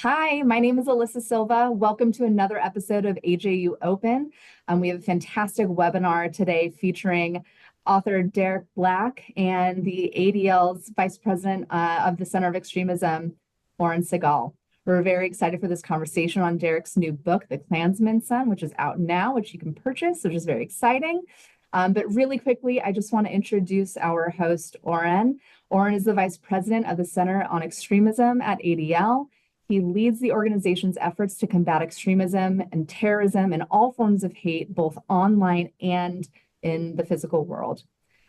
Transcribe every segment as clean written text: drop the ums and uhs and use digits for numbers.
Hi, my name is Alyssa Silva. Welcome to another episode of AJU Open. We have a fantastic webinar today featuring author Derek Black and the ADL's Vice President of the Center of Extremism, Oren Segal. We're very excited for this conversation on Derek's new book, The KLANSMAN'S Son, which is out now, which you can purchase, which is very exciting. But really quickly, I just want to introduce our host, Oren. Oren is the Vice President of the Center on Extremism at ADL. He leads the organization's efforts to combat extremism and terrorism and all forms of hate, both online and in the physical world.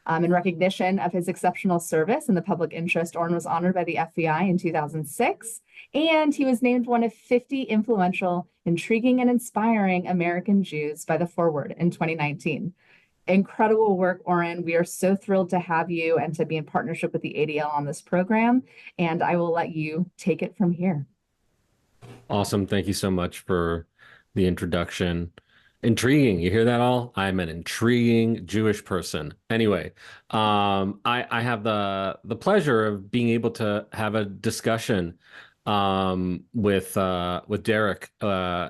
In recognition of his exceptional service in the public interest, Oren was honored by the FBI in 2006, and he was named one of 50 influential, intriguing, and inspiring American Jews by the Forward in 2019. Incredible work, Oren. We are so thrilled to have you and to be in partnership with the ADL on this program, and I will let you take it from here. Awesome. Thank you so much for the introduction. Intriguing. You hear that all? I'm an intriguing Jewish person. Anyway, I have the pleasure of being able to have a discussion with Derek.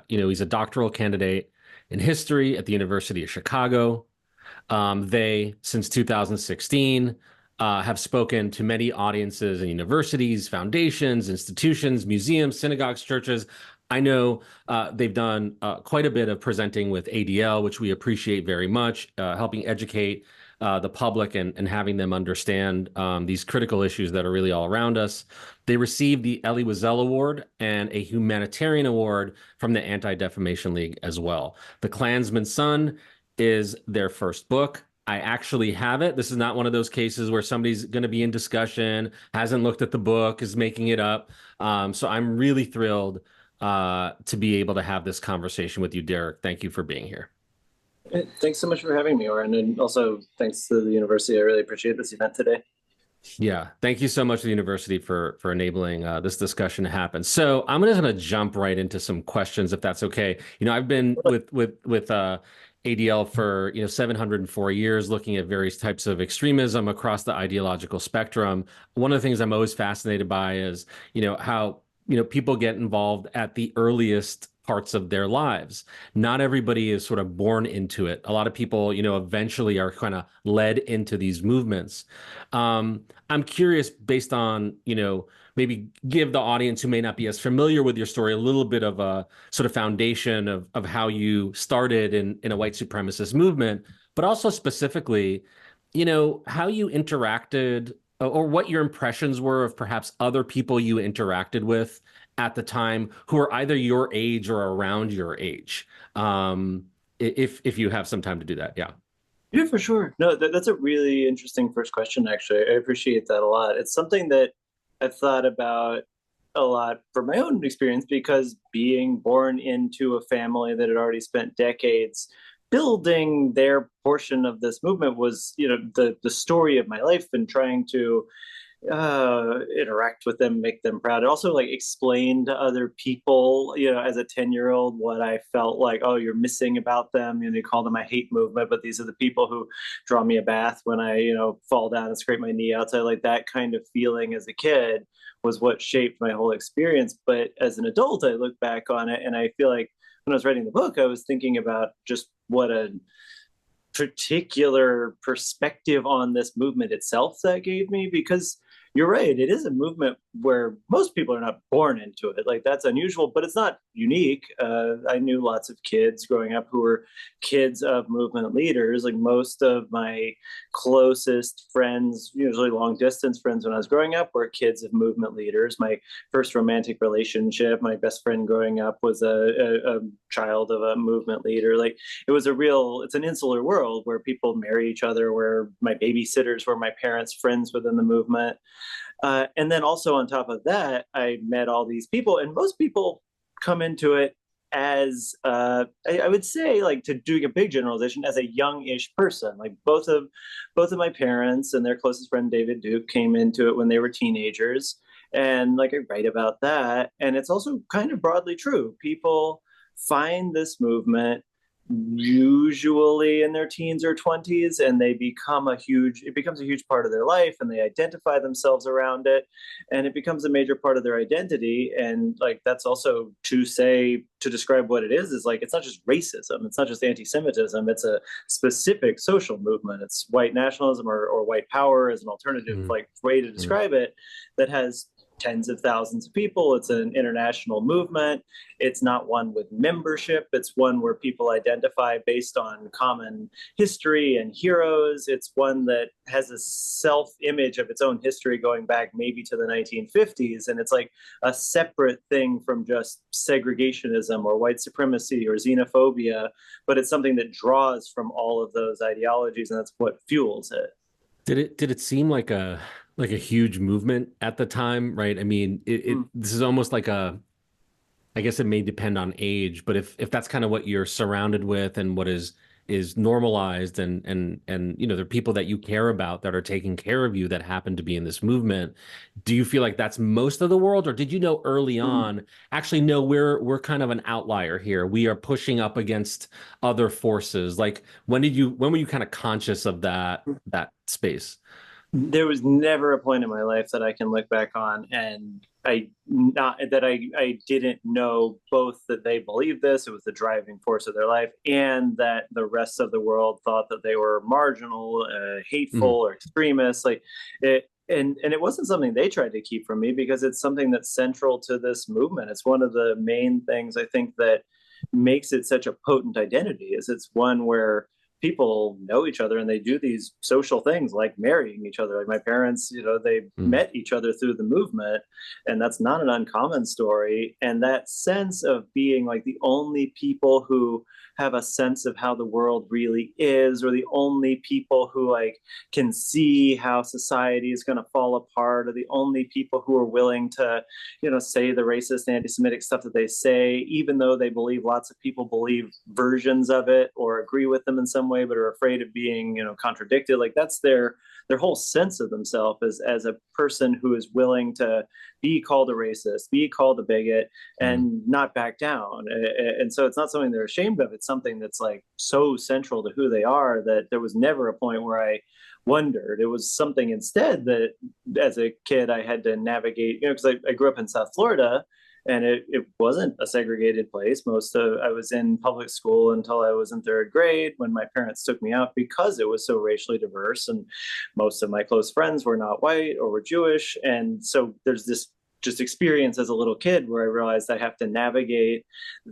He's a doctoral candidate in history at the University of Chicago. They, since 2016, have spoken to many audiences in universities, foundations, institutions, museums, synagogues, churches. I know they've done quite a bit of presenting with ADL, which we appreciate very much, helping educate the public and having them understand these critical issues that are really all around us. They received the Elie Wiesel Award and a humanitarian award from the Anti-Defamation League as well. The KLANSMAN'S Son is their first book. I actually have it. This is not one of those cases where somebody's going to be in discussion, hasn't looked at the book, is making it up. So I'm really thrilled to be able to have this conversation with you, Derek. Thank you for being here. Thanks so much for having me, Oren. And also thanks to the university. I really appreciate this event today. Yeah, thank you so much to the university for enabling this discussion to happen. So I'm just going to jump right into some questions, if that's okay. I've been with ADL for 704 years, looking at various types of extremism across the ideological spectrum. One of the things I'm always fascinated by is how people get involved at the earliest parts of their lives. Not everybody is sort of born into it. A lot of people eventually are kind of led into these movements. I'm curious, based on maybe give the audience who may not be as familiar with your story a little bit of a sort of foundation of how you started in a white supremacist movement, but also specifically, how you interacted or what your impressions were of perhaps other people you interacted with at the time who are either your age or around your age. If you have some time to do that. Yeah. Yeah, for sure. No, that's a really interesting first question, actually. I appreciate that a lot. It's something that I've thought about a lot from my own experience, because being born into a family that had already spent decades building their portion of this movement was, the story of my life, and trying to interact with them, make them proud. It also explain to other people, as a 10-year-old, what I felt like, oh, you're missing about them. They call them a hate movement, but these are the people who draw me a bath when I, fall down and scrape my knee out. So that kind of feeling as a kid was what shaped my whole experience. But as an adult, I look back on it and I feel like when I was writing the book, I was thinking about just what a particular perspective on this movement itself that gave me, because you're right, it is a movement where most people are not born into it. That's unusual, but it's not unique. I knew lots of kids growing up who were kids of movement leaders. Most of my closest friends, usually long distance friends when I was growing up, were kids of movement leaders. My first romantic relationship, my best friend growing up, was a child of a movement leader. It's an insular world where people marry each other, where my babysitters were my parents' friends within the movement. And then also on top of that, I met all these people, and most people come into it as, I would say, to doing a big generalization, as a young-ish person. Both of my parents and their closest friend, David Duke, came into it when they were teenagers. And I write about that. And it's also kind of broadly true. People find this movement usually in their teens or 20s, and it becomes a huge part of their life, and they identify themselves around it, and it becomes a major part of their identity. And like, that's also to describe what it is like, it's not just racism, it's not just anti-Semitism, it's a specific social movement. It's white nationalism or white power as an alternative like way to describe it, that has tens of thousands of people. It's an international movement. It's not one with membership. It's one where people identify based on common history and heroes. It's one that has a self-image of its own history going back maybe to the 1950s. And it's like a separate thing from just segregationism or white supremacy or xenophobia, but it's something that draws from all of those ideologies, and that's what fuels it. Did it seem like a huge movement at the time, right? I mean, this is almost like I guess it may depend on age, but if that's kind of what you're surrounded with and what is normalized, and there are people that you care about that are taking care of you that happen to be in this movement, do you feel like that's most of the world, or did you know early on, actually, no, we're kind of an outlier here. We are pushing up against other forces. Like, when were you kind of conscious of that space? There was never a point in my life that I can look back on and I didn't know both that they believed this, it was the driving force of their life, and that the rest of the world thought that they were marginal, hateful, or extremists. Like it, and it wasn't something they tried to keep from me, because it's something that's central to this movement. It's one of the main things I think that makes it such a potent identity. Is it's one where people know each other and they do these social things like marrying each other. Like my parents, they met each other through the movement, and that's not an uncommon story. And that sense of being like the only people who have a sense of how the world really is, or the only people who like can see how society is going to fall apart, or the only people who are willing to, say the racist anti-Semitic stuff that they say, even though they believe lots of people believe versions of it or agree with them in some way, but are afraid of being, contradicted. Like that's their whole sense of themselves as a person who is willing to be called a racist, be called a bigot, and not back down. And so it's not something they're ashamed of. It's something that's like so central to who they are that there was never a point where I wondered. It was something instead that as a kid I had to navigate, because I grew up in South Florida, and it wasn't a segregated place. I was in public school until I was in third grade, when my parents took me out, because it was so racially diverse, and most of my close friends were not white or were Jewish. And so there's this just experience as a little kid where I realized I have to navigate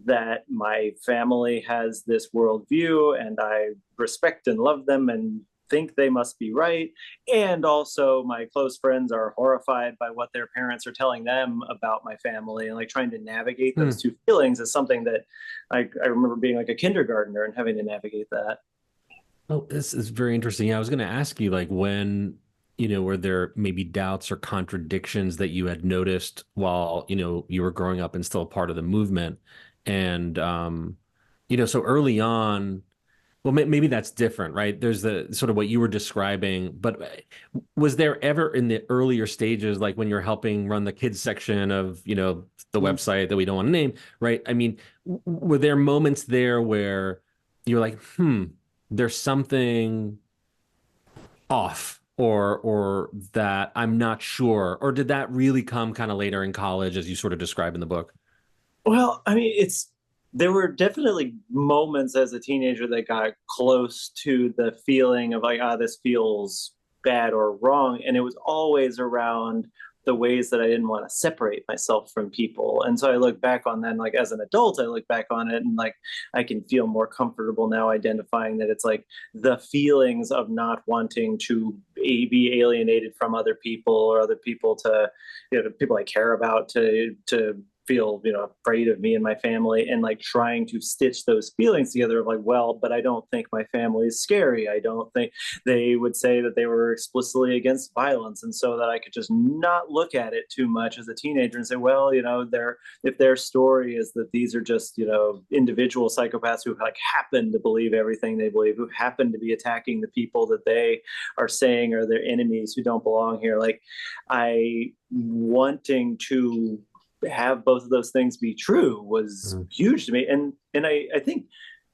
that my family has this worldview, and I respect and love them and think they must be right. And also my close friends are horrified by what their parents are telling them about my family, and like trying to navigate those two feelings is something that I remember being like a kindergartner and having to navigate that. Oh, this is very interesting. Yeah, I was going to ask you, like, when, were there maybe doubts or contradictions that you had noticed while, you were growing up and still a part of the movement? And, so early on, well, maybe that's different, right? There's the sort of what you were describing, but was there ever in the earlier stages, like when you're helping run the kids section of, the website that we don't want to name, right? I mean, were there moments there where you're like, there's something off, or that I'm not sure, or did that really come kind of later in college, as you sort of describe in the book? Well, I mean, there were definitely moments as a teenager that got close to the feeling of like, this feels bad or wrong. And it was always around the ways that I didn't want to separate myself from people. And so I look back on that, and like as an adult, I look back on it and like I can feel more comfortable now identifying that it's like the feelings of not wanting to be alienated from other people, or other people to, people I care about to feel afraid of me and my family, and like trying to stitch those feelings together of like, well, but I don't think my family is scary. I don't think they would say that they were explicitly against violence, and so that I could just not look at it too much as a teenager and say, well, if their story is that these are just individual psychopaths who like happen to believe everything they believe, who happen to be attacking the people that they are saying are their enemies, who don't belong here, like I wanting to have both of those things be true was huge to me. And I think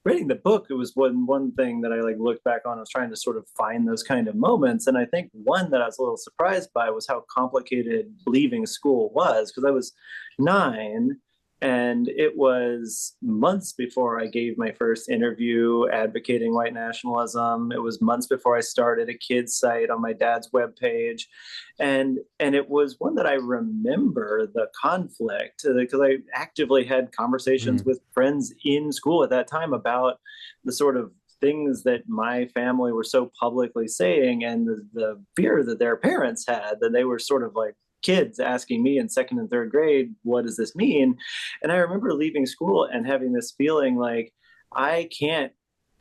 writing the book, it was one thing that I like looked back on. I was trying to sort of find those kind of moments, and I think one that I was a little surprised by was how complicated leaving school was, because I was 9. And it was months before I gave my first interview advocating white nationalism. It was months before I started a kids site on my dad's webpage. And it was one that I remember the conflict, because I actively had conversations with friends in school at that time about the sort of things that my family were so publicly saying, and the fear that their parents had, that they were sort of like kids asking me in 2nd and 3rd grade, what does this mean? And I remember leaving school and having this feeling like, I can't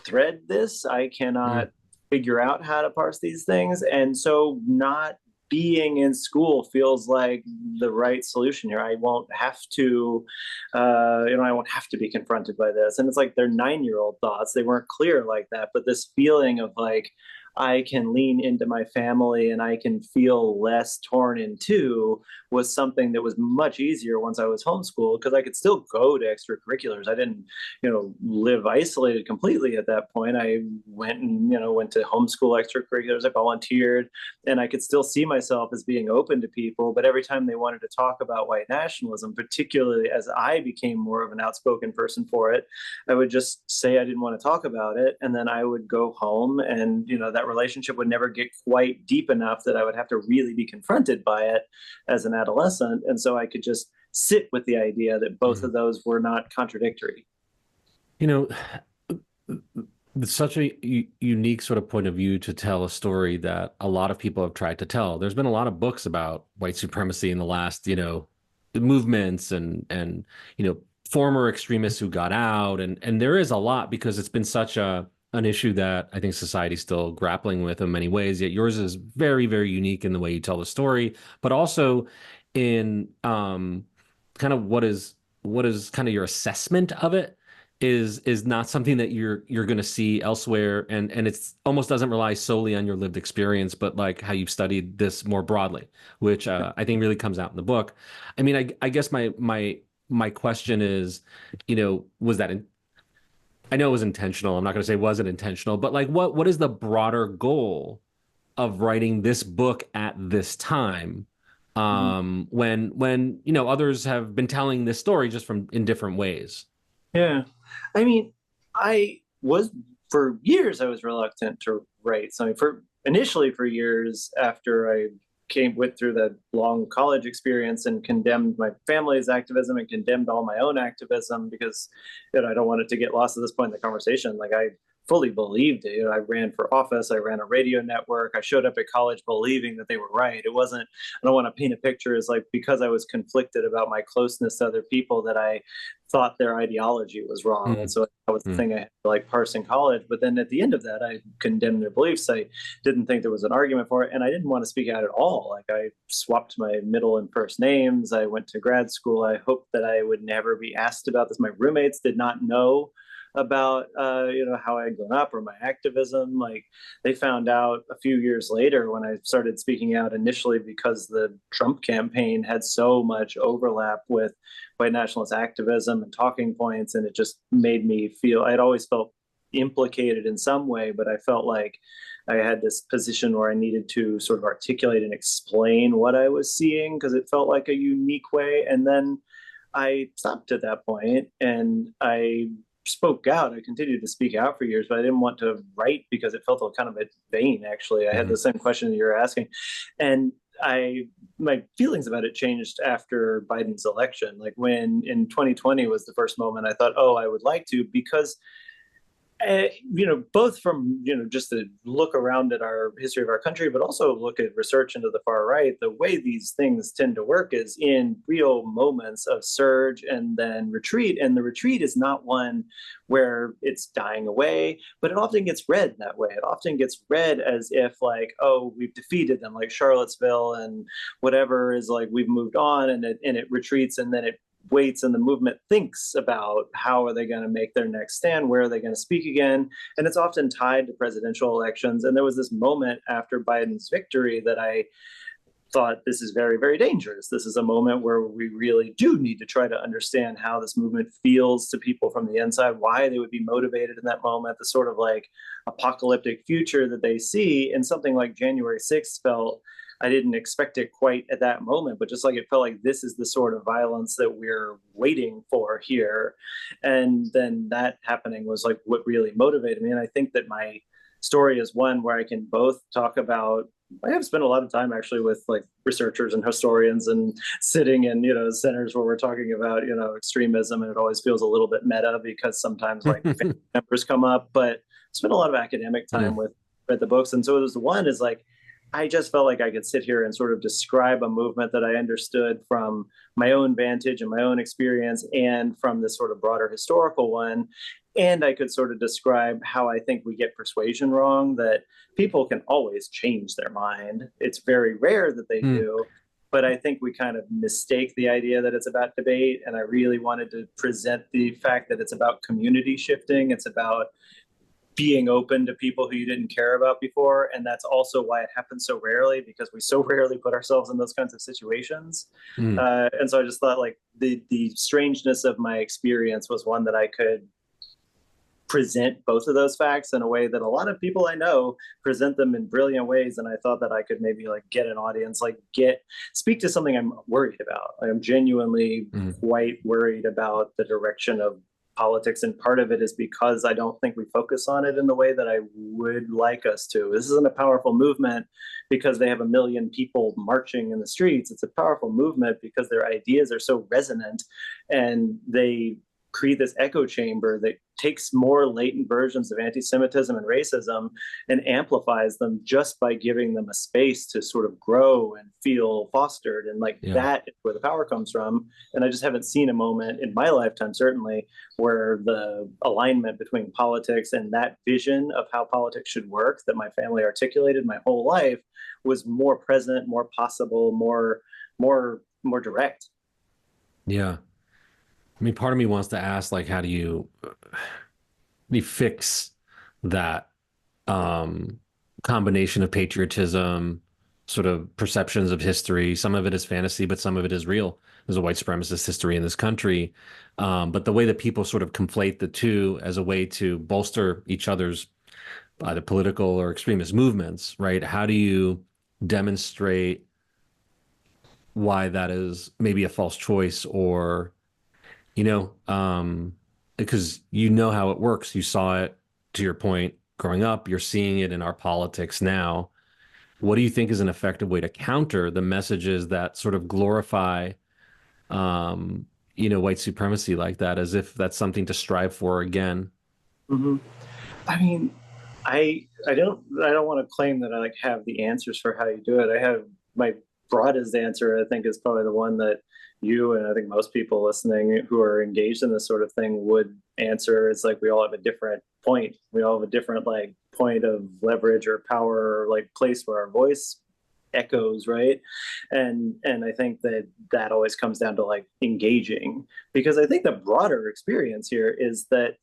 thread this. I cannot figure out how to parse these things. And so not being in school feels like the right solution here. I won't have to, I won't have to be confronted by this. And it's like they're 9-year-old thoughts. They weren't clear like that, but this feeling of like, I can lean into my family and I can feel less torn in two was something that was much easier once I was homeschooled, because I could still go to extracurriculars. I didn't, live isolated completely at that point. I went to homeschool extracurriculars. I volunteered, and I could still see myself as being open to people. But every time they wanted to talk about white nationalism, particularly as I became more of an outspoken person for it, I would just say I didn't want to talk about it. And then I would go home, and, that relationship would never get quite deep enough that I would have to really be confronted by it as an adolescent. And so I could just sit with the idea that both of those were not contradictory. It's such a unique sort of point of view to tell a story that a lot of people have tried to tell. There's been a lot of books about white supremacy in the last, the movements and former extremists who got out. And there is a lot, because it's been such an issue that I think society's still grappling with in many ways. Yet yours is very, very unique in the way you tell the story, but also in kind of what is kind of your assessment of it is not something that you're going to see elsewhere, and it's almost doesn't rely solely on your lived experience, but like how you've studied this more broadly, which I think really comes out in the book. I mean, I guess my question is, was that I know it was intentional. I'm not going to say was it intentional, but like what is the broader goal of writing this book at this time, when others have been telling this story just in different ways? Yeah. I mean, for years, I was reluctant to write something. Initially for years after I went through that long college experience and condemned my family's activism and condemned all my own activism, because I don't want it to get lost at this point in the conversation. Like, I fully believed it. I ran for office. I ran a radio network. I showed up at college believing that they were right. It wasn't, I don't want to paint a picture as like, because I was conflicted about my closeness to other people, that I thought their ideology was wrong. And so that was the thing I had to like parse in college. But then at the end of that, I condemned their beliefs. I didn't think there was an argument for it. And I didn't want to speak out at all. Like, I swapped my middle and first names. I went to grad school. I hoped that I would never be asked about this. My roommates did not know about how I had grown up or my activism. Like, they found out a few years later when I started speaking out, initially because the Trump campaign had so much overlap with white nationalist activism and talking points, and it just made me feel, I'd always felt implicated in some way, but I felt like I had this position where I needed to sort of articulate and explain what I was seeing, because it felt like a unique way. And then I stopped at that point, and I spoke out. I continued to speak out for years, but I didn't want to write because it felt kind of vain, actually. I had the same question that you're asking. And my feelings about it changed after Biden's election. Like, when in 2020 was the first moment I thought, oh, I would like to, because both from, just to look around at our history of our country, but also look at research into the far right, the way these things tend to work is in real moments of surge and then retreat. And the retreat is not one where it's dying away, but it often gets read that way. It often gets read as if like, oh, we've defeated them, like Charlottesville and whatever, is like, we've moved on, and it retreats, and then it waits, and the movement thinks about how are they going to make their next stand, where are they going to speak again, and it's often tied to presidential elections. And there was this moment after Biden's victory that I thought this is very, very dangerous. This is a moment where we really do need to try to understand how this movement feels to people from the inside, why they would be motivated in that moment, the sort of like apocalyptic future that they see. And something like January 6th felt, I didn't expect it quite at that moment, but just like it felt like this is the sort of violence that we're waiting for here. And then that happening was like what really motivated me. And I think that my story is one where I can both talk about, I have spent a lot of time actually with like researchers and historians and sitting in, centers where we're talking about, extremism, and it always feels a little bit meta because sometimes like family members come up, but spent a lot of academic time with the books. And so it was the one is like, I just felt like I could sit here and sort of describe a movement that I understood from my own vantage and my own experience and from this sort of broader historical one. And I could sort of describe how I think we get persuasion wrong, that people can always change their mind. It's very rare that they do, but I think we kind of mistake the idea that it's about debate. And I really wanted to present the fact that it's about community shifting. It's about being open to people who you didn't care about before. And that's also why it happens so rarely, because we so rarely put ourselves in those kinds of situations. And so I just thought like the strangeness of my experience was one that I could present both of those facts in a way that a lot of people I know present them in brilliant ways. And I thought that I could maybe like get an audience, like speak to something I'm worried about. I'm genuinely quite worried about the direction of politics. And part of it is because I don't think we focus on it in the way that I would like us to. This isn't a powerful movement because they have 1 million people marching in the streets. It's a powerful movement because their ideas are so resonant and they create this echo chamber that takes more latent versions of anti-Semitism and racism and amplifies them just by giving them a space to sort of grow and feel fostered. And like that is where the power comes from. And I just haven't seen a moment in my lifetime, certainly, where the alignment between politics and that vision of how politics should work that my family articulated my whole life was more present, more possible, more direct. Yeah. I mean, part of me wants to ask, like, how do you fix that combination of patriotism, sort of perceptions of history? Some of it is fantasy, but some of it is real. There's a white supremacist history in this country. But the way that people sort of conflate the two as a way to bolster each other's either political or extremist movements, right? How do you demonstrate why that is maybe a false choice, or because how it works. You saw it, to your point, growing up. You're seeing it in our politics now. What do you think is an effective way to counter the messages that sort of glorify, white supremacy like that, as if that's something to strive for again? I mean, I don't want to claim that I like have the answers for how you do it. I have my broadest answer, I think, is probably the one that you and I think most people listening who are engaged in this sort of thing would answer. It's like we all have a different point. We all have a different like point of leverage or power or like place where our voice echoes, right? And I think that always comes down to like engaging, because I think the broader experience here is that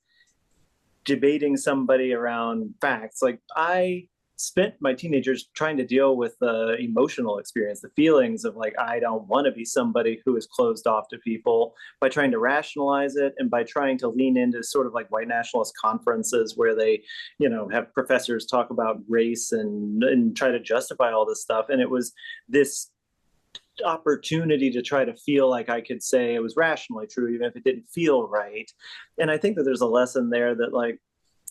debating somebody around facts, like I spent my teenagers trying to deal with the emotional experience, the feelings of like, I don't want to be somebody who is closed off to people, by trying to rationalize it and by trying to lean into sort of like white nationalist conferences where they, have professors talk about race and try to justify all this stuff. And it was this opportunity to try to feel like I could say it was rationally true, even if it didn't feel right. And I think that there's a lesson there that like,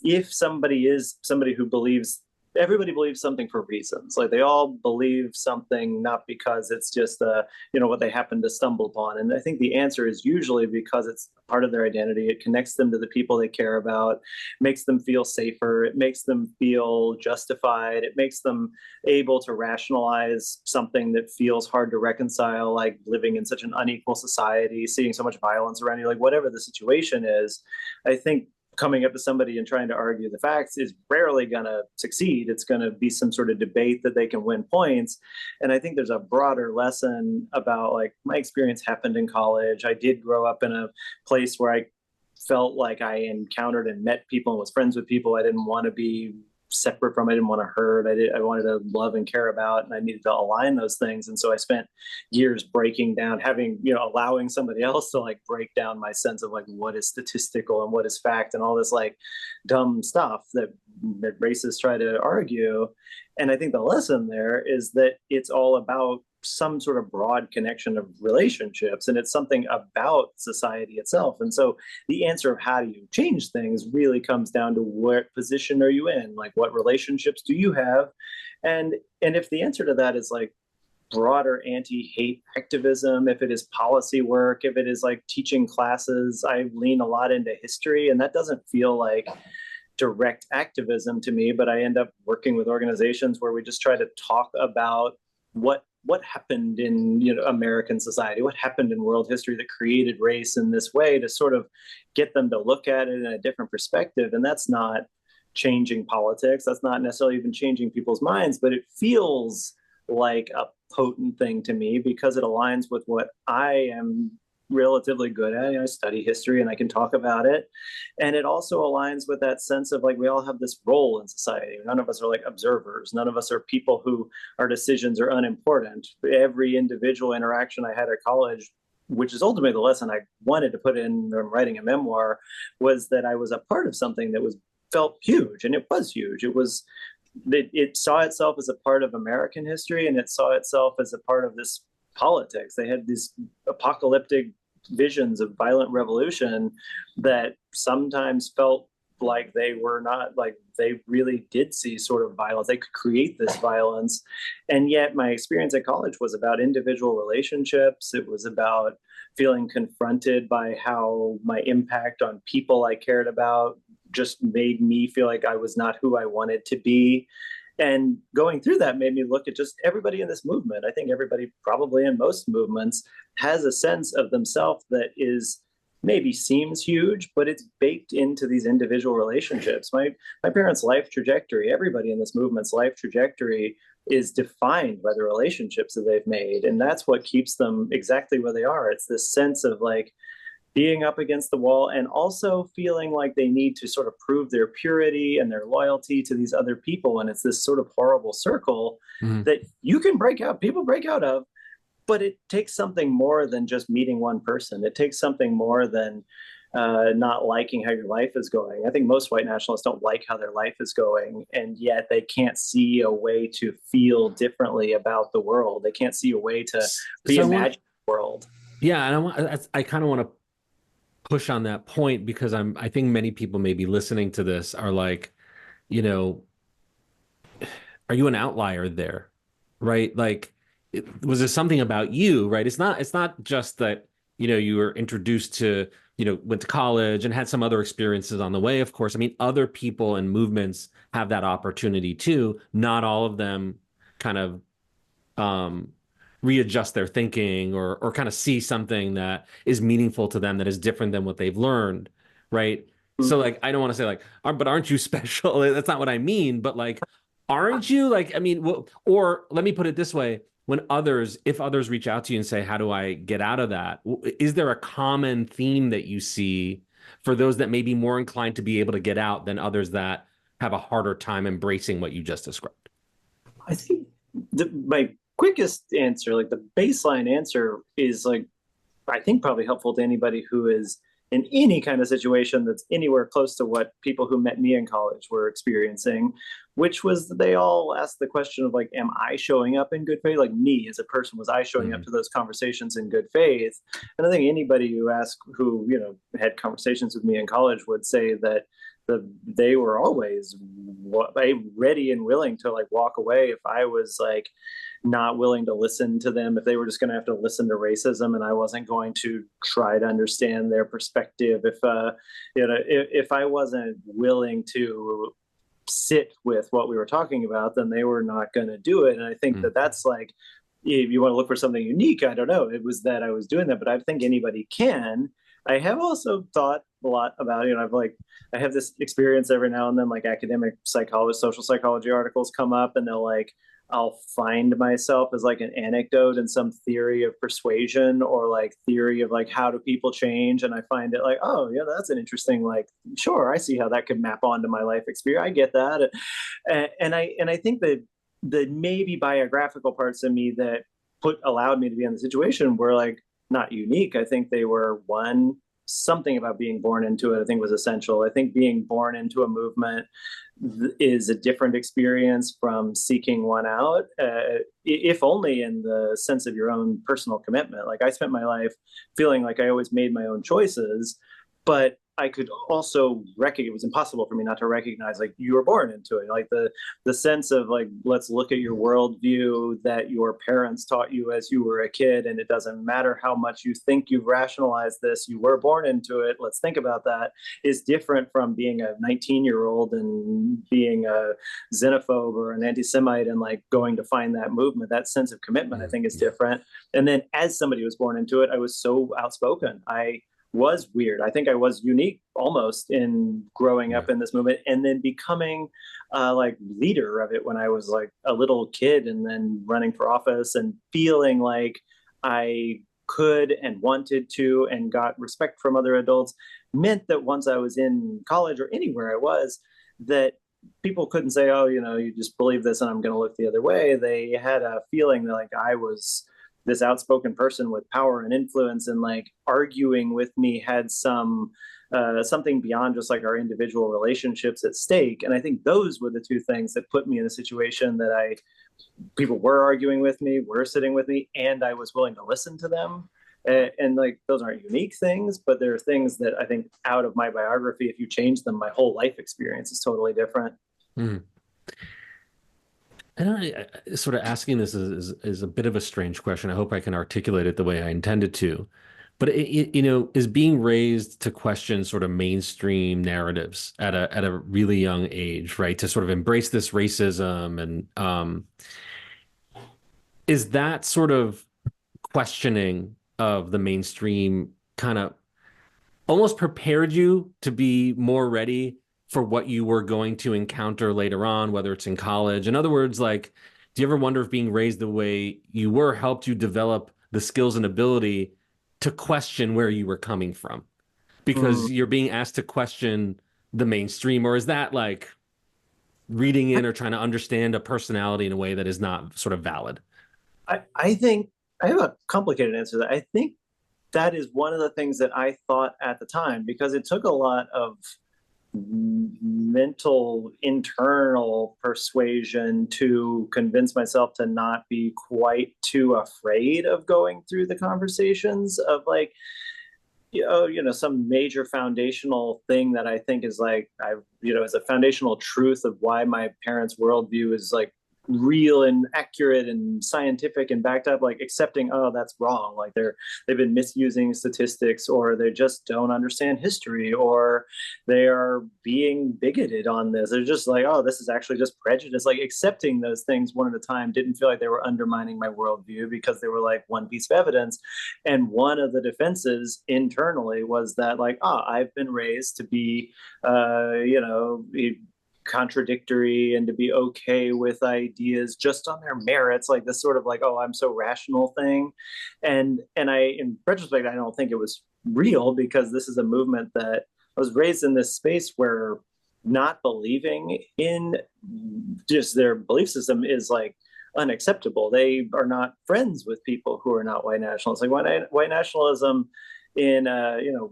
if somebody is somebody who believes, everybody believes something for reasons. Like they all believe something, not because it's just what they happen to stumble upon. And I think the answer is usually because it's part of their identity. It connects them to the people they care about, makes them feel safer. It makes them feel justified. It makes them able to rationalize something that feels hard to reconcile, like living in such an unequal society, seeing so much violence around you, like whatever the situation is. I think coming up to somebody and trying to argue the facts is rarely going to succeed. It's going to be some sort of debate that they can win points. And I think there's a broader lesson about like my experience happened in college. I did grow up in a place where I felt like I encountered and met people and was friends with people I didn't want to be separate from. I didn't want to hurt. I wanted to love and care about, and I needed to align those things. And so I spent years breaking down, allowing somebody else to like break down my sense of like what is statistical and what is fact and all this like dumb stuff that racists try to argue. And I think the lesson there is that it's all about some sort of broad connection of relationships, and it's something about society itself. And so the answer of how do you change things really comes down to what position are you in, like what relationships do you have, and if the answer to that is like broader anti-hate activism, if it is policy work, if it is like teaching classes, I lean a lot into history, and that doesn't feel like direct activism to me, but I end up working with organizations where we just try to talk about what happened in American society, what happened in world history that created race in this way, to sort of get them to look at it in a different perspective. And that's not changing politics. That's not necessarily even changing people's minds, but it feels like a potent thing to me because it aligns with what I am relatively good at. I study history and I can talk about it. And it also aligns with that sense of like, we all have this role in society. None of us are like observers. None of us are people who our decisions are unimportant. Every individual interaction I had at college, which is ultimately the lesson I wanted to put in writing a memoir, was that I was a part of something that felt huge. And it was huge. It saw itself as a part of American history, and it saw itself as a part of this politics. They had these apocalyptic visions of violent revolution that sometimes felt like they were not, like they really did see sort of violence. They could create this violence. And yet my experience at college was about individual relationships. It was about feeling confronted by how my impact on people I cared about just made me feel like I was not who I wanted to be. And going through that made me look at just everybody in this movement. I think everybody probably in most movements has a sense of themselves that is maybe seems huge, but it's baked into these individual relationships. My parents' life trajectory, everybody in this movement's life trajectory is defined by the relationships that they've made. And that's what keeps them exactly where they are. It's this sense of like being up against the wall and also feeling like they need to sort of prove their purity and their loyalty to these other people. And it's this sort of horrible circle that people break out of, but it takes something more than just meeting one person. It takes something more than not liking how your life is going. I think most white nationalists don't like how their life is going, and yet they can't see a way to feel differently about the world. They can't see a way to reimagine the world. Yeah, and I kind of want to push on that point because I think many people maybe listening to this are like, are you an outlier there, right? Like, was there something about you, right? It's not just that, you were introduced to, went to college and had some other experiences on the way. Of course, I mean, other people and movements have that opportunity too. Not all of them kind of, readjust their thinking or kind of see something that is meaningful to them that is different than what they've learned, right? Mm-hmm. So like, I don't want to say like, but aren't you special? That's not what I mean, but like, aren't you? Like, I mean, or let me put it this way. If others reach out to you and say, how do I get out of that? Is there a common theme that you see for those that may be more inclined to be able to get out than others that have a harder time embracing what you just described? I think my quickest answer, like the baseline answer, is like, I think probably helpful to anybody who is in any kind of situation that's anywhere close to what people who met me in college were experiencing, which was that they all asked the question of like, am I showing up in good faith? Like me as a person, was I showing up to those conversations in good faith? And I think anybody who had conversations with me in college would say that they were always ready and willing to like walk away if I was like not willing to listen to them, if they were just going to have to listen to racism and I wasn't going to try to understand their perspective, if I wasn't willing to sit with what we were talking about, then they were not going to do it. And I think that's like, if you want to look for something unique, I don't know, it was that I was doing that, but I think anybody can. I have also thought a lot about, I have this experience every now and then, like academic psychology, social psychology articles come up and they'll like, I'll find myself as like an anecdote in some theory of persuasion or like theory of like how do people change, and I find it like, oh yeah, that's an interesting, like, sure, I see how that could map onto my life experience. I get that. And I think that the maybe biographical parts of me that allowed me to be in the situation were like not unique. I think they were, one, something about being born into it I think was essential. I think being born into a movement is a different experience from seeking one out, if only in the sense of your own personal commitment. Like, I spent my life feeling like I always made my own choices, but I could also it was impossible for me not to recognize, like, you were born into it. Like the sense of like, let's look at your worldview that your parents taught you as you were a kid, and it doesn't matter how much you think you've rationalized this, you were born into it. Let's think about that, is different from being a 19-year-old and being a xenophobe or an anti-Semite and like going to find that movement. That sense of commitment, I think, is different. And then as somebody who was born into it, I was so outspoken. I was weird. I think I was unique almost in growing up in this movement, and then becoming like leader of it when I was like a little kid, and then running for office and feeling like I could and wanted to and got respect from other adults, meant that once I was in college or anywhere I was, that people couldn't say, oh, you know, you just believe this and I'm going to look the other way. They had a feeling that like I was this outspoken person with power and influence, and like arguing with me had some something beyond just like our individual relationships at stake. And I think those were the two things that put me in a situation that people were arguing with me, were sitting with me, and I was willing to listen to them. And like, those aren't unique things, but there are things that I think out of my biography, if you change them, my whole life experience is totally different. Mm. And I sort of asking this is a bit of a strange question. I hope I can articulate it the way I intended to. But you know, is being raised to question sort of mainstream narratives at a really young age, right? To sort of embrace this racism, and is that sort of questioning of the mainstream kind of almost prepared you to be more ready for what you were going to encounter later on, whether it's in college? In other words, like, do you ever wonder if being raised the way you were helped you develop the skills and ability to question where you were coming from? Because you're being asked to question the mainstream, or is that like reading in or trying to understand a personality in a way that is not sort of valid? I think I have a complicated answer to that. I think that is one of the things that I thought at the time, because it took a lot of mental internal persuasion to convince myself to not be quite too afraid of going through the conversations of like, some major foundational thing that I think is like, is a foundational truth of why my parents' worldview is like real and accurate and scientific and backed up, like accepting, oh, that's wrong. Like they've been misusing statistics, or they just don't understand history, or they are being bigoted on this. They're just like, oh, this is actually just prejudice. Like accepting those things one at a time didn't feel like they were undermining my worldview, because they were like one piece of evidence. And one of the defenses internally was that like, I've been raised to be, contradictory and to be okay with ideas just on their merits, like this sort of like, oh, I'm so rational thing. And in retrospect, I don't think it was real, because this is a movement that I was raised in this space where not believing in just their belief system is like unacceptable. They are not friends with people who are not white nationalists. Like white nationalism in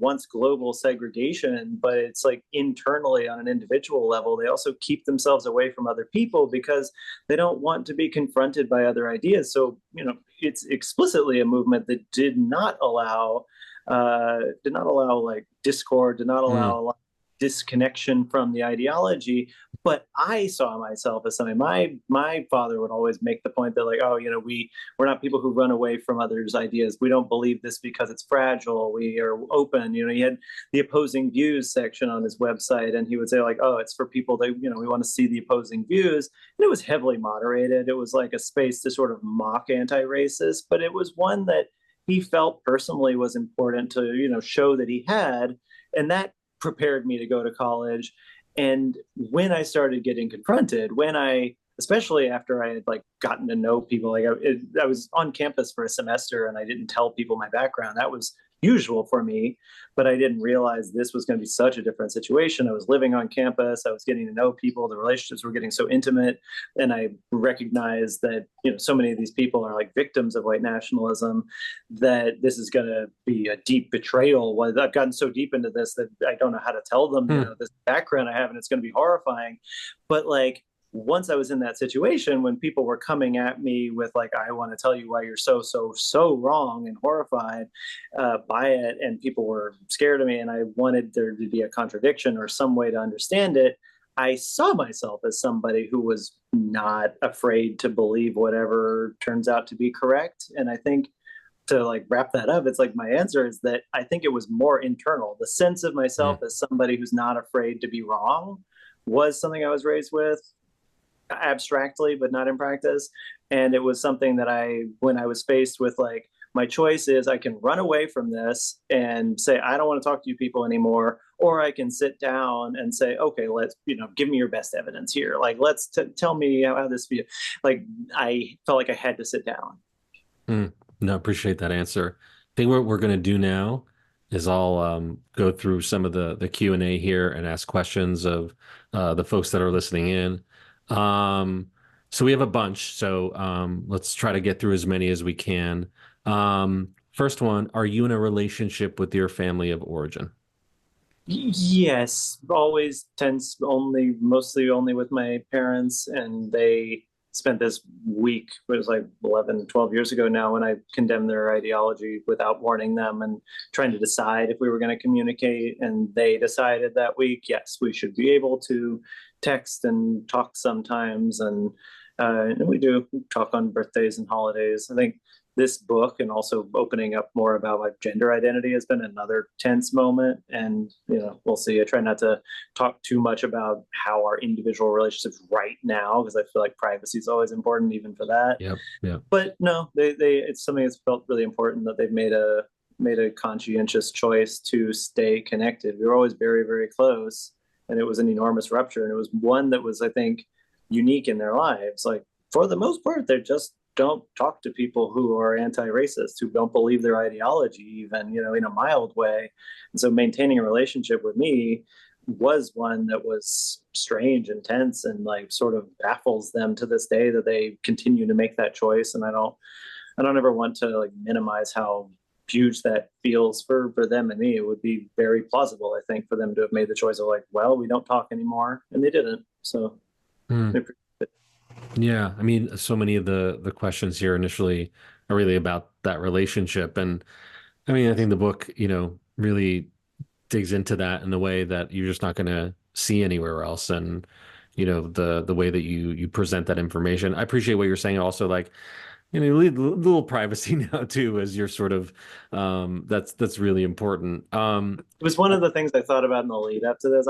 once global segregation, but it's like internally on an individual level, they also keep themselves away from other people because they don't want to be confronted by other ideas. So it's explicitly a movement that did not allow like discord, did not allow disconnection from the ideology. But I saw myself as something. My father would always make the point that like, oh, we're not people who run away from others' ideas. We don't believe this because it's fragile. We are open. He had the opposing views section on his website, and he would say like, oh, it's for people that we want to see the opposing views. And it was heavily moderated. It was like a space to sort of mock anti-racist, but it was one that he felt personally was important to show that he had, and that prepared me to go to college. And when I started getting confronted, when I especially after I had like gotten to know people. Like I was on campus for a semester and I didn't tell people my background. That was usual for me, but I didn't realize this was going to be such a different situation. I was living on campus, I was getting to know people, the relationships were getting so intimate, and I recognized that, you know, so many of these people are like victims of white nationalism, that this is going to be a deep betrayal. Well, I've gotten so deep into this that I don't know how to tell them, you know, this background I have, and it's going to be horrifying. But like, once I was in that situation, when people were coming at me with like, I want to tell you why you're so wrong and horrified by it, and people were scared of me, and I wanted there to be a contradiction or some way to understand it, I saw myself as somebody who was not afraid to believe whatever turns out to be correct. And I think, to like wrap that up, it's like my answer is that I think it was more internal. The sense of myself as somebody who's not afraid to be wrong was something I was raised with, abstractly, but not in practice. And it was something that when I was faced with like, my choice is I can run away from this and say, I don't want to talk to you people anymore, or I can sit down and say, okay, let's, you know, give me your best evidence here. Like, let's tell me how this feels. Like, I felt like I had to sit down. No, appreciate that answer. I think what we're going to do now is I'll go through some of the Q&A here and ask questions of the folks that are listening in. So we have a bunch, so let's try to get through as many as we can. First one, are you in a relationship with your family of origin? Yes, always mostly only with my parents, and they spent this week, it was like 11, 12 years ago now, when I condemned their ideology without warning them and trying to decide if we were going to communicate. And they decided that week, yes, we should be able to text and talk sometimes. And we do talk on birthdays and holidays. I think this book, and also opening up more about like gender identity, has been another tense moment. And, you know, we'll see. I try not to talk too much about how our individual relationships right now, because I feel like privacy is always important, even for that. Yeah. But no, it's something that's felt really important, that they've made a conscientious choice to stay connected. We were always very, very close, and it was an enormous rupture. And it was one that was, I think, unique in their lives. Like, for the most part, they just don't talk to people who are anti-racist, who don't believe their ideology, even, you know, in a mild way. And so maintaining a relationship with me was one that was strange and tense, and like sort of baffles them to this day that they continue to make that choice. And I don't ever want to like minimize how huge that feels for them and me. It would be very plausible, I think, for them to have made the choice of like, well, we don't talk anymore, and they didn't. So yeah, I mean, so many of the questions here initially are really about that relationship. And I mean, I think the book, you know, really digs into that in a way that you're just not going to see anywhere else. And, you know, the way that you present that information. I appreciate what you're saying also, like, you know, you leave a little privacy now too, as you're sort of, that's really important. It was one of the things I thought about in the lead up to this.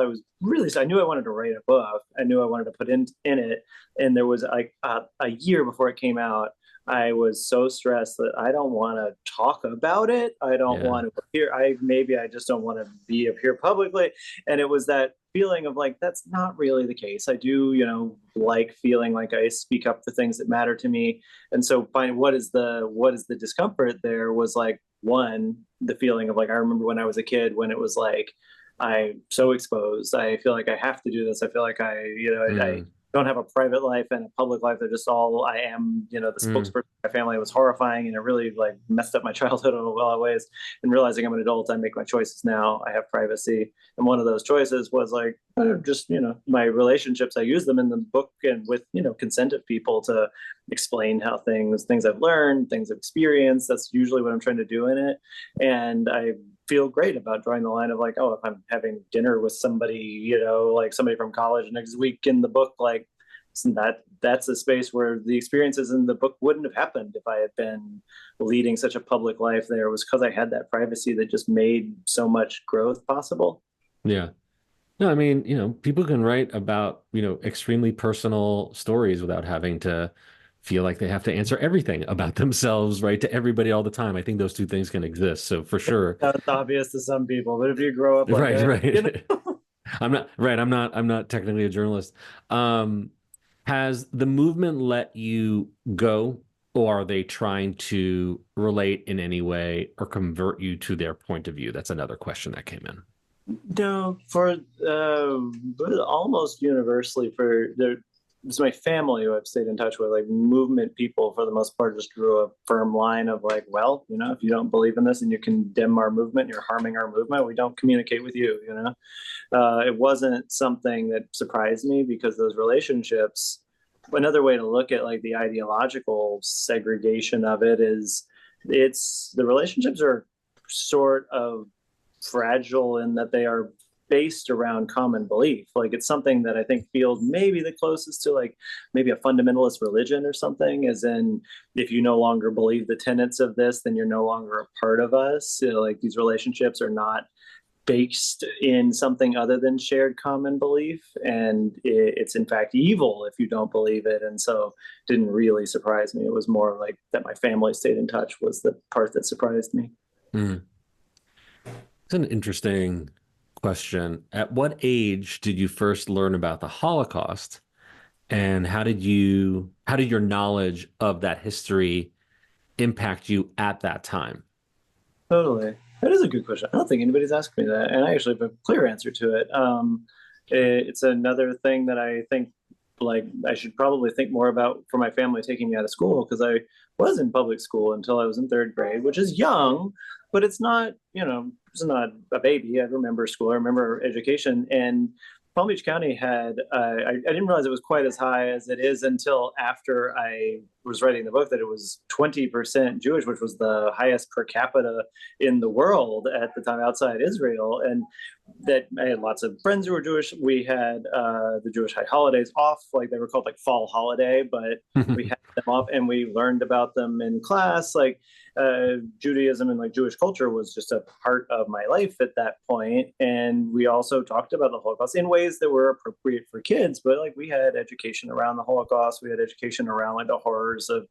I knew I wanted to write a book. I knew I wanted to put in it. And there was like a year before it came out, I was so stressed that I don't want to talk about it. I don't want to appear. I just don't want to be up here publicly. And it was that feeling of like, that's not really the case. I do, you know, like feeling like I speak up for things that matter to me. And so find what is the discomfort there was like, one, the feeling of like, I remember when I was a kid, when it was like, I'm so exposed. I feel like I have to do this. I feel like I don't have a private life and a public life. They're just all I am, you know, the spokesperson of my family. It was horrifying, and it really like messed up my childhood in a lot of ways. And realizing I'm an adult, I make my choices now. I have privacy. And one of those choices was like, just, you know, my relationships, I use them in the book and with, you know, consent of people to explain how things I've learned, things I've experienced. That's usually what I'm trying to do in it. And I feel great about drawing the line of like, oh, if I'm having dinner with somebody, you know, like somebody from college next week in the book, like that's a space where the experiences in the book wouldn't have happened if I had been leading such a public life there. It was because I had that privacy that just made so much growth possible. Yeah. No, I mean, you know, people can write about, you know, extremely personal stories without having to feel like they have to answer everything about themselves, right, to everybody all the time. I think those two things can exist. So for sure. That's obvious to some people, but if you grow up like right. you know? I'm not technically a journalist. Has the movement let you go, or are they trying to relate in any way or convert you to their point of view? That's another question that came in. No, for almost universally for it's my family who I've stayed in touch with. Like movement people, for the most part, just drew a firm line of like, well, if you don't believe in this and you condemn our movement, you're harming our movement. We don't communicate with you. It wasn't something that surprised me, because those relationships. Another way to look at like the ideological segregation of it is, the relationships are sort of fragile in that they are based around common belief. Like it's something that I think feels maybe the closest to like maybe a fundamentalist religion or something, as in if you no longer believe the tenets of this, then you're no longer a part of us. Like these relationships are not based in something other than shared common belief, and it's in fact evil if you don't believe it. And so it didn't really surprise me. It was more like that my family stayed in touch was the part that surprised me. It's an interesting question. At what age did you first learn about the Holocaust, and how did your knowledge of that history impact you at that time? Totally. That is a good question. I don't think anybody's asked me that, and I actually have a clear answer to it. It's another thing that I think like I should probably think more about for my family taking me out of school, because I was in public school until I was in third grade, which is young, but it's not, it's not a baby. I remember school. I remember education. And Palm Beach County had, I didn't realize it was quite as high as it is until after I was writing the book, that it was 20% Jewish, which was the highest per capita in the world at the time outside Israel. And that I had lots of friends who were Jewish. We had the Jewish high holidays off, like they were called like fall holiday, but we had them off and we learned about them in class. Like Judaism and like Jewish culture was just a part of my life at that point. And we also talked about the Holocaust in ways that were appropriate for kids, but like we had education around the Holocaust. We had education around like the horrors of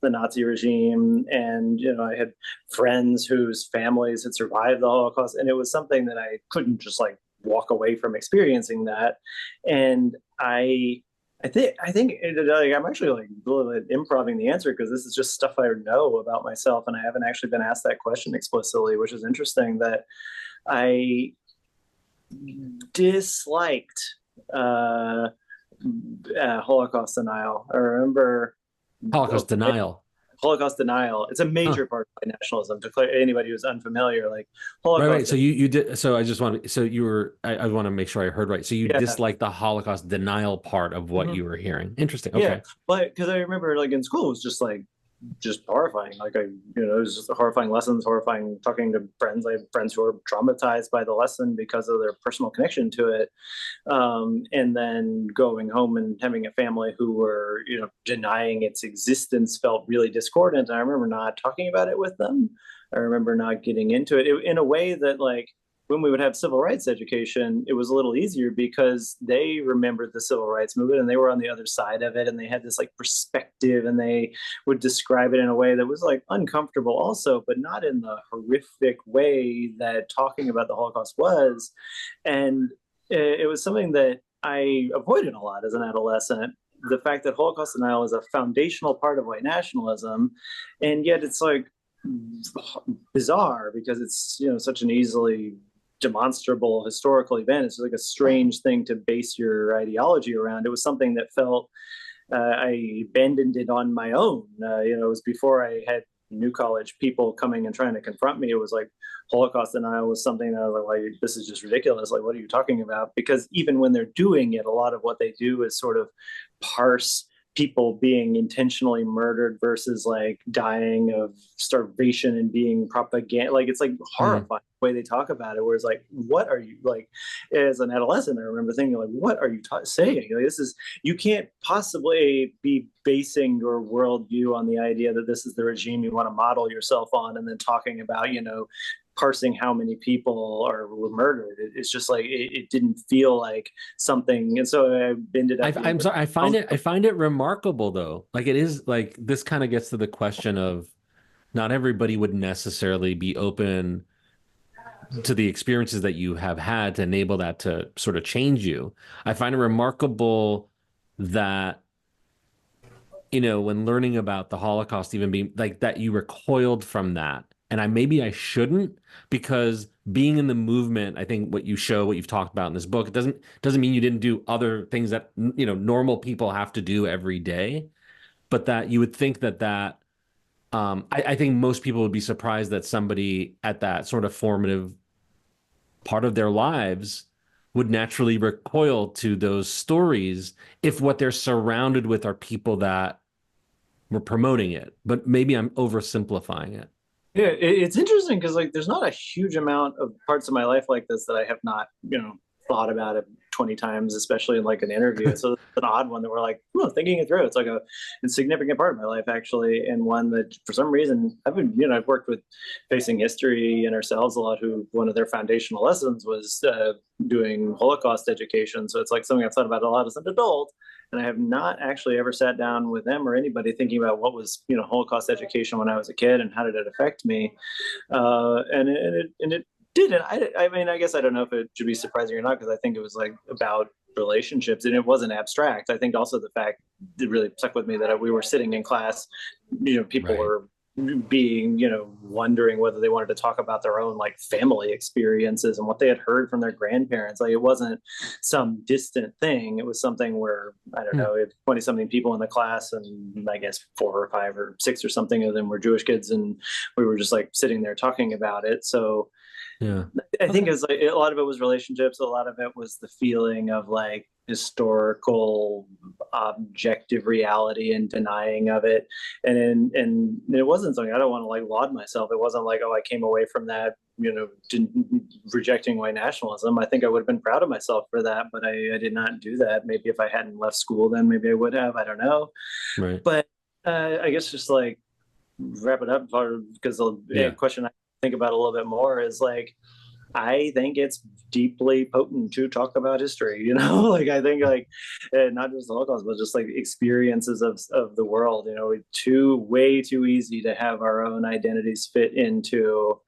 the Nazi regime. And, I had friends whose families had survived the Holocaust. And it was something that I couldn't just like walk away from experiencing that. And I think I'm actually like improving the answer, because this is just stuff I know about myself, and I haven't actually been asked that question explicitly, which is interesting. That I disliked Holocaust denial. I remember Holocaust denial. Holocaust denial. It's a major part of nationalism. To anybody who's unfamiliar, like Holocaust. Right. So you did. So I just want. So you were. I want to make sure I heard right. So you dislike the Holocaust denial part of what you were hearing. Interesting. Okay. Yeah, but because I remember, like in school, it was just horrifying. Like it was just horrifying lessons, horrifying talking to friends. I have friends who were traumatized by the lesson because of their personal connection to it. And then going home and having a family who were, denying its existence felt really discordant. And I remember not talking about it with them. I remember not getting into it in a way that, like, when we would have civil rights education, it was a little easier because they remembered the civil rights movement and they were on the other side of it, and they had this like perspective, and they would describe it in a way that was like uncomfortable also, but not in the horrific way that talking about the Holocaust was. And it was something that I avoided a lot as an adolescent. The fact that Holocaust denial is a foundational part of white nationalism, and yet it's like bizarre because it's such an easily demonstrable historical event. It's like a strange thing to base your ideology around. It was something that felt I abandoned it on my own. It was before I had New College people coming and trying to confront me. It was like Holocaust denial was something that I was like, this is just ridiculous. Like, what are you talking about? Because even when they're doing it, a lot of what they do is sort of parse people being intentionally murdered versus like dying of starvation and being propaganda. Like, it's like horrifying the way they talk about it, where it's like, what are you, like, as an adolescent, I remember thinking like, what are you saying? Like, you can't possibly be basing your worldview on the idea that this is the regime you want to model yourself on, and then talking about, parsing how many people were murdered. It's just like it didn't feel like something, and so I ended up. I'm sorry. I find it remarkable though. Like, it is like, this kind of gets to the question of not everybody would necessarily be open to the experiences that you have had to enable that to sort of change you. I find it remarkable that when learning about the Holocaust, even being like that, you recoiled from that. And maybe I shouldn't, because being in the movement, I think what you've talked about in this book, it doesn't mean you didn't do other things that, normal people have to do every day, but that you would think that I think most people would be surprised that somebody at that sort of formative part of their lives would naturally recoil to those stories if what they're surrounded with are people that were promoting it. But maybe I'm oversimplifying it. Yeah, it's interesting because like there's not a huge amount of parts of my life like this that I have not, thought about it 20 times, especially in like an interview. So it's an odd one that we're like, thinking it through. It's like a significant part of my life actually, and one that for some reason I've worked with Facing History and ourselves a lot, who one of their foundational lessons was doing Holocaust education. So it's like something I've thought about a lot as an adult. And I have not actually ever sat down with them or anybody thinking about what was, Holocaust education when I was a kid and how did it affect me. And it didn't. I mean, I guess I don't know if it should be surprising or not, because I think it was like about relationships and it wasn't abstract. I think also the fact that really stuck with me that we were sitting in class, people Right. were being, wondering whether they wanted to talk about their own like family experiences and what they had heard from their grandparents. Like it wasn't some distant thing. It was something where, I don't know, 20 something people in the class, and I guess 4 or 5 or 6 or something of them were Jewish kids. And we were just like sitting there talking about it. So Yeah. I think it's like a lot of it was relationships. A lot of it was the feeling of like historical objective reality and denying of it. And it wasn't something, I don't want to like laud myself. It wasn't like, oh, I came away from that, rejecting white nationalism. I think I would have been proud of myself for that, but I did not do that. Maybe if I hadn't left school, then maybe I would have, I don't know. Right. But I guess just like wrap it up, because the question I think about a little bit more is like, I think it's deeply potent to talk about history, like I think like not just the Holocaust, but just like experiences of the world, way too easy to have our own identities fit into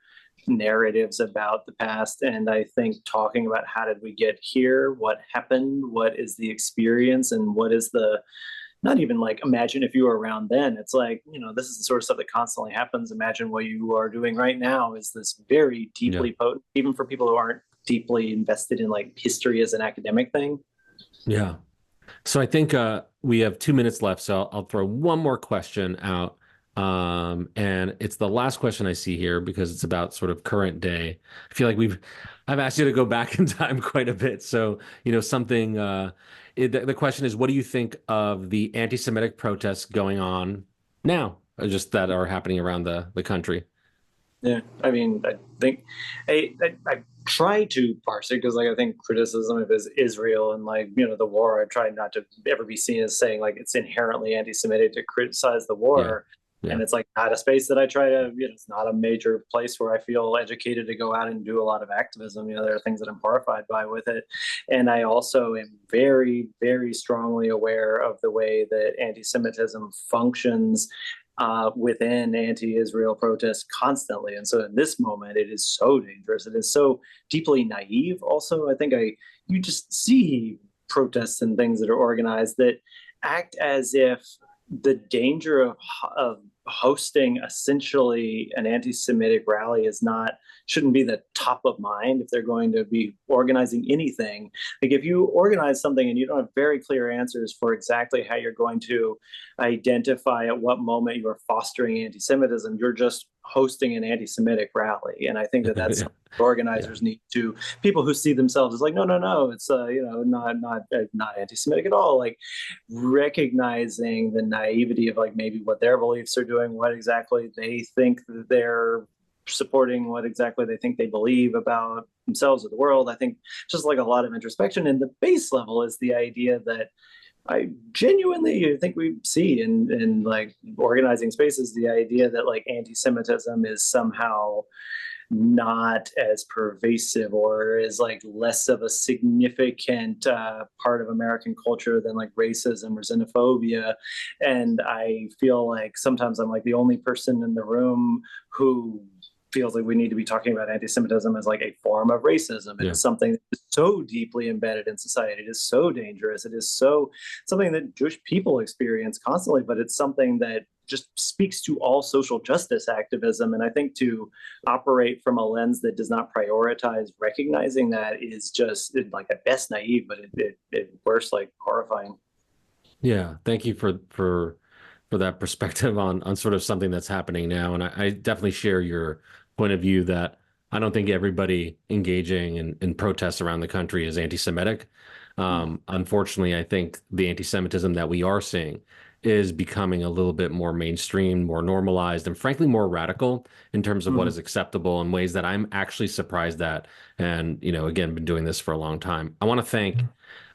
narratives about the past. And I think talking about how did we get here, what happened, what is the experience, and what is the, not even like imagine if you were around then. It's like, this is the sort of stuff that constantly happens. Imagine what you are doing right now is this very deeply potent, even for people who aren't deeply invested in like history as an academic thing. Yeah. So I think we have 2 minutes left. So I'll throw one more question out. And it's the last question I see here because it's about sort of current day. I feel like I've asked you to go back in time quite a bit. So, something, the question is, what do you think of the anti-Semitic protests going on now, just that are happening around the country? Yeah, I mean, I think I try to parse it because, like, I think criticism of Israel and like the war, I try not to ever be seen as saying like it's inherently anti-Semitic to criticize the war. Yeah. And it's like not a space that I try to, it's not a major place where I feel educated to go out and do a lot of activism. There are things that I'm horrified by with it. And I also am very, very strongly aware of the way that anti-Semitism functions within anti-Israel protests constantly. And so in this moment, it is so dangerous. It is so deeply naive. Also, I think you just see protests and things that are organized that act as if the danger of hosting essentially an anti-Semitic rally shouldn't be the top of mind if they're going to be organizing anything. Like if you organize something and you don't have very clear answers for exactly how you're going to identify at what moment you are fostering anti-Semitism, you're just hosting an anti-Semitic rally. And I think that's organizers need to, people who see themselves as like, no, it's not anti-Semitic at all. Like recognizing the naivety of like maybe what their beliefs are doing, what exactly they think that they're supporting, what exactly they think they believe about themselves or the world. I think just like a lot of introspection. And the base level is the idea that I genuinely think we see in like organizing spaces, the idea that like anti-Semitism is somehow not as pervasive or is like less of a significant part of American culture than like racism or xenophobia. And I feel like sometimes I'm like the only person in the room who feels like we need to be talking about anti-Semitism as like a form of racism. It is something that is so deeply embedded in society. It is so dangerous. It is so something that Jewish people experience constantly, but it's something that just speaks to all social justice activism. And I think to operate from a lens that does not prioritize recognizing that is just like at best naive, but it worse, like horrifying. Yeah, thank you for that perspective on sort of something that's happening now. And I definitely share your point of view that I don't think everybody engaging in protests around the country is anti-Semitic. Unfortunately, I think the anti-Semitism that we are seeing is becoming a little bit more mainstream, more normalized, and frankly, more radical in terms of what is acceptable in ways that I'm actually surprised at. And, again, been doing this for a long time. I want to thank,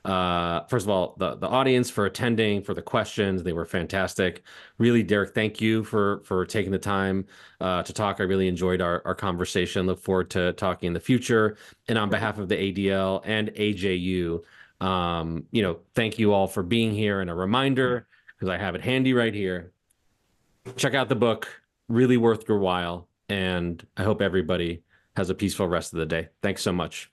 first of all, the audience for attending, for the questions. They were fantastic. Really, Derek, thank you for taking the time to talk. I really enjoyed our conversation. Look forward to talking in the future. And on behalf of the ADL and AJU, thank you all for being here. And a reminder, because I have it handy right here, check out the book, really worth your while. And I hope everybody has a peaceful rest of the day. Thanks so much.